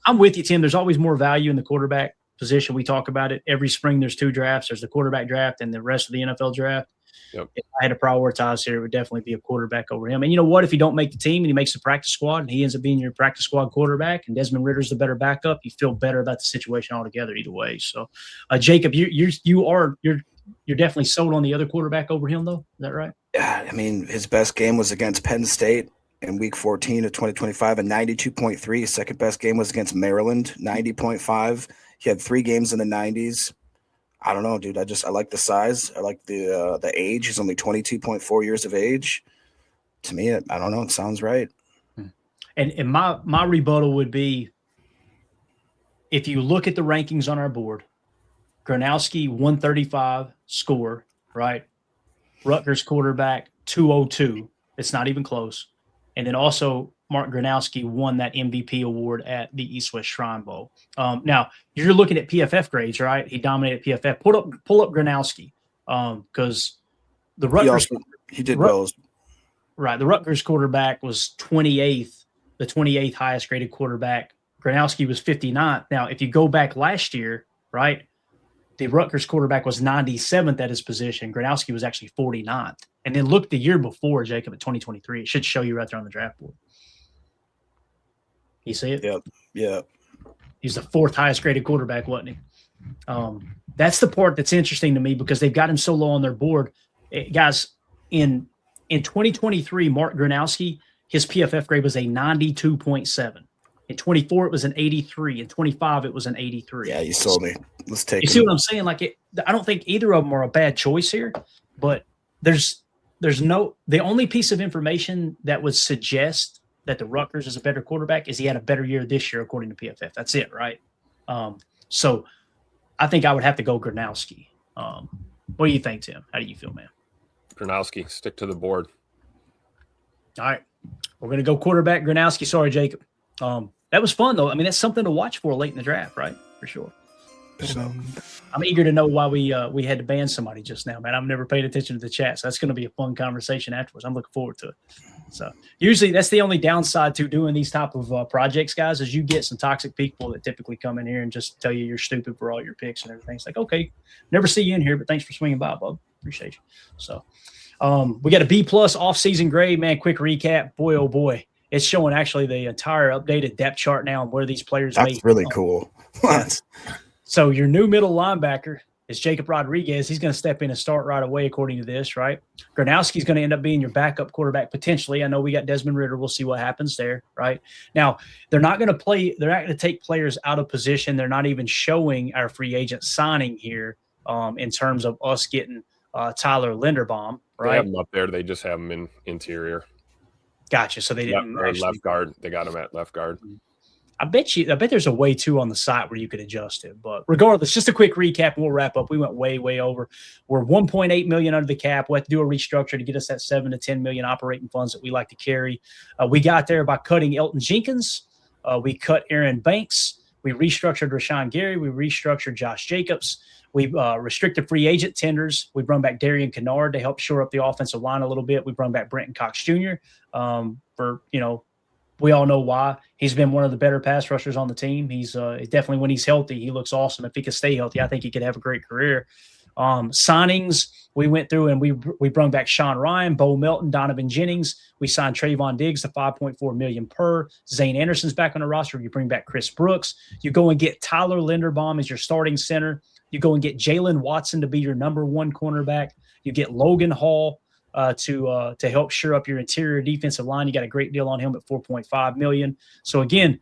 I'm with you, Tim. There's always more value in the quarterback position. We talk about it every spring. There's 2 drafts. There's the quarterback draft and the rest of the NFL draft. Yep. If I had to prioritize here, it would definitely be a quarterback over him. And you know what? If you don't make the team and he makes the practice squad and he ends up being your practice squad quarterback and Desmond Ridder's the better backup, you feel better about the situation altogether either way. So, Jacob, you're definitely sold on the other quarterback over him, though. Is that right? Yeah, I mean, his best game was against Penn State in Week 14 of 2025, a 92.3. His second best game was against Maryland, 90.5. He had 3 games in the 90s. I don't know, dude. I like the size. I like the age. He's only 22.4 years of age. To me, I don't know. It sounds right. And my rebuttal would be, if you look at the rankings on our board, Gronowski 135 score, right? Rutgers quarterback 202. It's not even close. And then also Mark Gronowski won that MVP award at the East West Shrine Bowl. Now you're looking at PFF grades, right? He dominated PFF. Pull up Gronowski because the Rutgers he did well. Right, the Rutgers quarterback was 28th, the 28th highest graded quarterback. Gronowski was 59th. Now, if you go back last year, right, the Rutgers quarterback was 97th at his position. Gronowski was actually 49th. And then look the year before, Jacob, at 2023. It should show you right there on the draft board. You see it? Yep. Yeah. He's the 4th highest graded quarterback, wasn't he? That's the part that's interesting to me because they've got him so low on their board. Guys, in 2023, Mark Gronowski, his PFF grade was a 92.7. In 24, it was an 83. In 25, it was an 83. Yeah, you sold me. Let's take it. You see what I'm saying? I don't think either of them are a bad choice here, but there's the only piece of information that would suggest that the Rutgers is a better quarterback is he had a better year this year, according to PFF. That's it, right? So I think I would have to go Gronowski. What do you think, Tim? How do you feel, man? Gronowski, stick to the board. All right. We're going to go quarterback Gronowski. Sorry, Jacob. That was fun, though. I mean, that's something to watch for late in the draft, right? For sure. So I'm eager to know why we had to ban somebody just now, man. I've never paid attention to the chat, so that's going to be a fun conversation afterwards. I'm looking forward to it. So usually that's the only downside to doing these type of projects, guys, is you get some toxic people that typically come in here and just tell you you're stupid for all your picks and everything. It's like, okay, never see you in here, but thanks for swinging by, bub. Appreciate you. So we got a B+ off-season grade, man. Quick recap. Boy, oh boy. It's showing actually the entire updated depth chart now and where these players That's really cool. Yeah. So your new middle linebacker is Jacob Rodriguez. He's going to step in and start right away, according to this, right? Gronowski's going to end up being your backup quarterback potentially. I know we got Desmond Ridder. We'll see what happens there, right? Now, they're not going to take players out of position. They're not even showing our free agent signing here in terms of us getting Tyler Linderbaum, right? They have him up there. They just have him in interior. Gotcha. So they didn't left guard. They got him at left guard. I bet there's a way too on the site where you could adjust it. But regardless, just a quick recap and we'll wrap up. We went way, way over. We're 1.8 million under the cap. We'll have to do a restructure to get us that 7 to 10 million operating funds that we like to carry. We got there by cutting Elton Jenkins. We cut Aaron Banks. We restructured Rashawn Gary. We restructured Josh Jacobs. We restricted free agent tenders. We brought back Darian Kennard to help shore up the offensive line a little bit. We brought back Brenton Cox Jr. We all know why. He's been one of the better pass rushers on the team. He's definitely, when he's healthy, he looks awesome. If he can stay healthy, I think he could have a great career. Signings, we went through and we brought back Sean Ryan, Bo Melton, Donovan Jennings. We signed Trayvon Diggs to $5.4 million per. Zane Anderson's back on the roster. You bring back Chris Brooks. You go and get Tyler Linderbaum as your starting center. You go and get Jalen Watson to be your number one cornerback. You get Logan Hall to help shore up your interior defensive line. You got a great deal on him at $4.5 million. So again,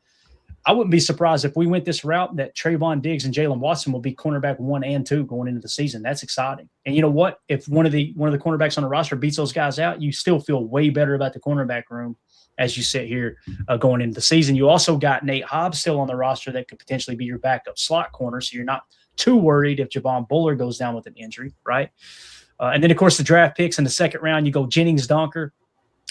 I wouldn't be surprised if we went this route that Trayvon Diggs and Jalen Watson will be cornerback 1 and 2 going into the season. That's exciting. And you know what? If one of the cornerbacks on the roster beats those guys out, you still feel way better about the cornerback room as you sit here going into the season. You also got Nate Hobbs still on the roster that could potentially be your backup slot corner, so you're not too worried if Javon Buller goes down with an injury, right? And then, of course, the draft picks in the second round, you go Jennings Donker,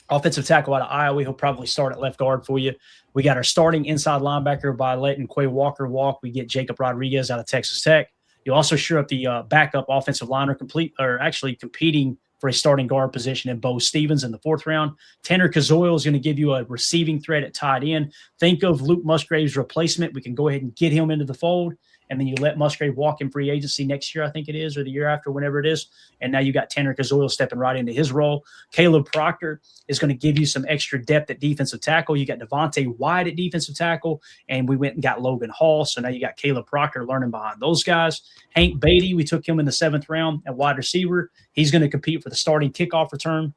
offensive tackle out of Iowa. He'll probably start at left guard for you. We got our starting inside linebacker by letting Quay Walker walk. We get Jacob Rodriguez out of Texas Tech. You also shore up the backup offensive liner competing for a starting guard position in Bo Stevens in the fourth round. Tanner Kazoil is going to give you a receiving threat at tight end. Think of Luke Musgrave's replacement. We can go ahead and get him into the fold. And then you let Musgrave walk in free agency next year, I think it is, or the year after, whenever it is. And now you got Tanner Kazoil stepping right into his role. Caleb Proctor is going to give you some extra depth at defensive tackle. You got Devontae White at defensive tackle, and we went and got Logan Hall. So now you got Caleb Proctor learning behind those guys. Hank Beatty, we took him in the 7th round at wide receiver. He's going to compete for the starting kickoff return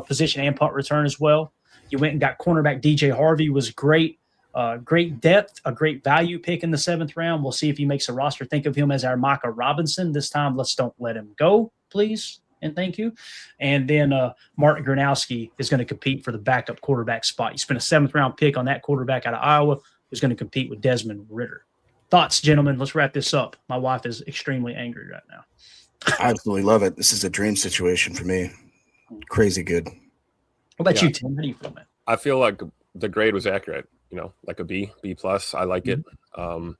position and punt return as well. You went and got cornerback DJ Harvey, was great. Great depth, a great value pick in the 7th round. We'll see if he makes a roster. Think of him as our Micah Robinson. This time, let's don't let him go, please, and thank you. And then Martin Gronowski is going to compete for the backup quarterback spot. You spent a 7th-round pick on that quarterback out of Iowa who's going to compete with Desmond Ridder. Thoughts, gentlemen? Let's wrap this up. My wife is extremely angry right now. I absolutely love it. This is a dream situation for me. Crazy good. What about you, Tim? How do you feel, man? I feel like the grade was accurate. Like a B plus. I like it. And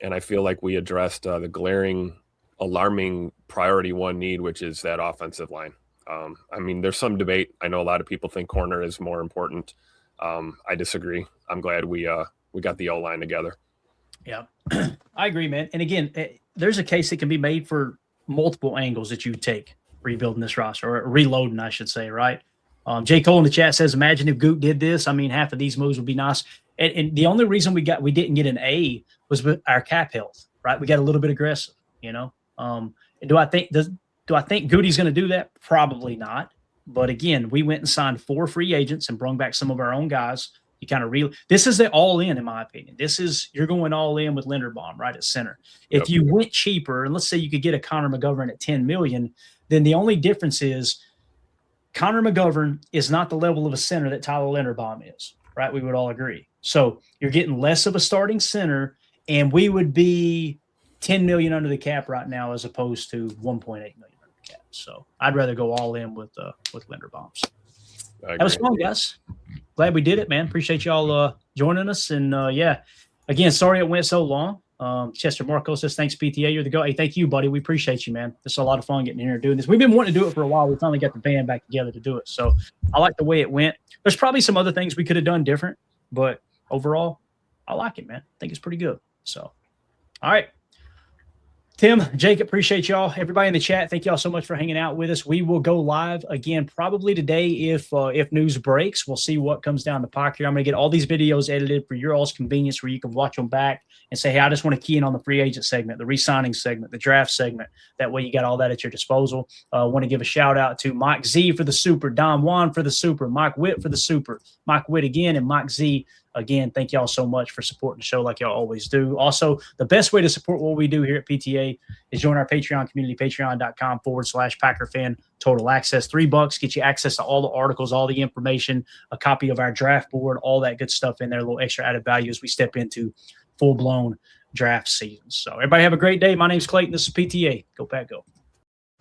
I feel like we addressed the glaring, alarming priority 1 need, which is that offensive line. There's some debate. I know a lot of people think corner is more important. I disagree. I'm glad we got the O-line together. Yeah, I agree, man. And again, there's a case that can be made for multiple angles that you take rebuilding this roster, or reloading, I should say, right? J. Cole in the chat says, imagine if Goot did this. Half of these moves would be nice. And the only reason we didn't get an A was with our cap health, right? We got a little bit aggressive, Do I think Gooty's going to do that? Probably not. But again, we went and signed 4 free agents and brought back some of our own guys. You kind of this is the all in my opinion. You're going all in with Linderbaum right at center. If you went cheaper, and let's say you could get a Connor McGovern at $10 million, then the only difference is Connor McGovern is not the level of a center that Tyler Linderbaum is, right? We would all agree. So you're getting less of a starting center, and we would be $10 million under the cap right now as opposed to $1.8 million under the cap. So I'd rather go all in with Linderbaum's. That was fun, guys. Glad we did it, man. Appreciate y'all joining us. And again, sorry it went so long. Chester Marco says, thanks, PTA. You're the go. Hey, thank you, buddy. We appreciate you, man. It's a lot of fun getting in here and doing this. We've been wanting to do it for a while. We finally got the band back together to do it. So I like the way it went. There's probably some other things we could have done different, but overall, I like it, man. I think it's pretty good. So, all right. Tim, Jake, appreciate y'all. Everybody in the chat, thank y'all so much for hanging out with us. We will go live again probably today if news breaks. We'll see what comes down the pike here. I'm going to get all these videos edited for your all's convenience where you can watch them back and say, hey, I just want to key in on the free agent segment, the re-signing segment, the draft segment. That way you got all that at your disposal. I want to give a shout out to Mike Z for the super, Don Juan for the super, Mike Witt for the super, Mike Witt again, and Mike Z. Again, thank y'all so much for supporting the show like y'all always do. Also, the best way to support what we do here at PTA is join our Patreon community, patreon.com/PackerFan Total Access. $3 get you access to all the articles, all the information, a copy of our draft board, all that good stuff in there, a little extra added value as we step into full-blown draft season. So everybody have a great day. My name's Clayton. This is PTA. Go Pack Go.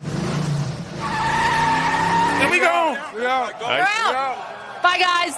Here we go. We're out. Bye, guys.